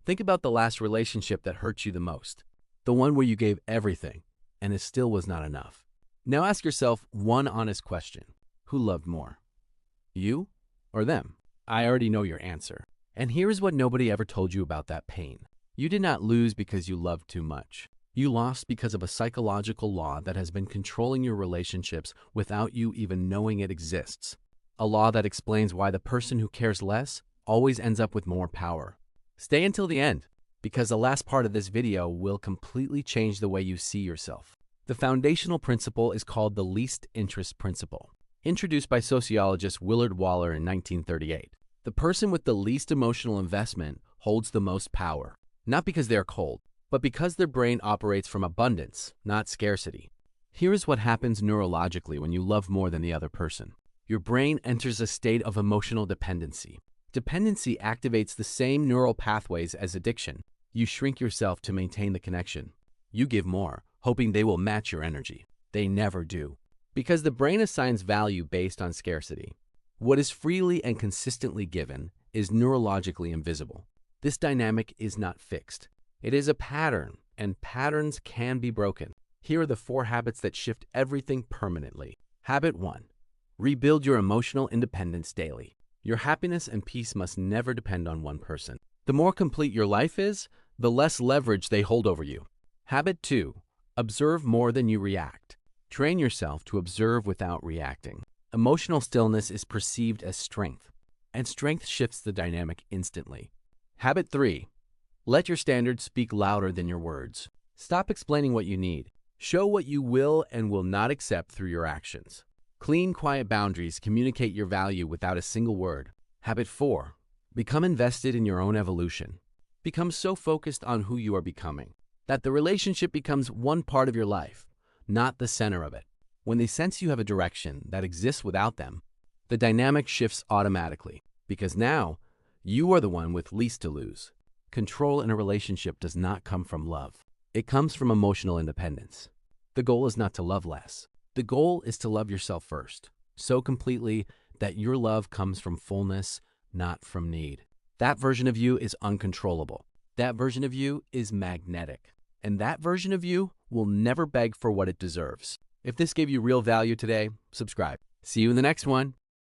Think about the last relationship that hurt you the most, the one where you gave everything and it still was not enough. Now ask yourself one honest question. Who loved more? You or them? I already know your answer. And here is what nobody ever told you about that pain. You did not lose because you loved too much. You lost because of a psychological law that has been controlling your relationships without you even knowing it exists. A law that explains why the person who cares less always ends up with more power. Stay until the end, because the last part of this video will completely change the way you see yourself. The foundational principle is called the least interest principle, introduced by sociologist Willard Waller in 1938. The person with the least emotional investment holds the most power, not because they're cold, but because their brain operates from abundance, not scarcity. Here is what happens neurologically when you love more than the other person. Your brain enters a state of emotional dependency. Dependency activates the same neural pathways as addiction. You shrink yourself to maintain the connection. You give more, hoping they will match your energy. They never do, because the brain assigns value based on scarcity. What is freely and consistently given is neurologically invisible. This dynamic is not fixed. It is a pattern, and patterns can be broken. Here are the 4 habits that shift everything permanently. Habit 1. Rebuild your emotional independence daily. Your happiness and peace must never depend on one person. The more complete your life is, the less leverage they hold over you. Habit 2. Observe more than you react. Train yourself to observe without reacting. Emotional stillness is perceived as strength, and strength shifts the dynamic instantly. Habit 3. Let your standards speak louder than your words. Stop explaining what you need. Show what you will and will not accept through your actions. Clean, quiet boundaries communicate your value without a single word. Habit 4. Become invested in your own evolution. Become so focused on who you are becoming that the relationship becomes one part of your life, not the center of it. When they sense you have a direction that exists without them, the dynamic shifts automatically, because now you are the one with least to lose. Control in a relationship does not come from love. It comes from emotional independence. The goal is not to love less. The goal is to love yourself first, so completely that your love comes from fullness, not from need. That version of you is uncontrollable. That version of you is magnetic. And that version of you will never beg for what it deserves. If this gave you real value today, subscribe. See you in the next one.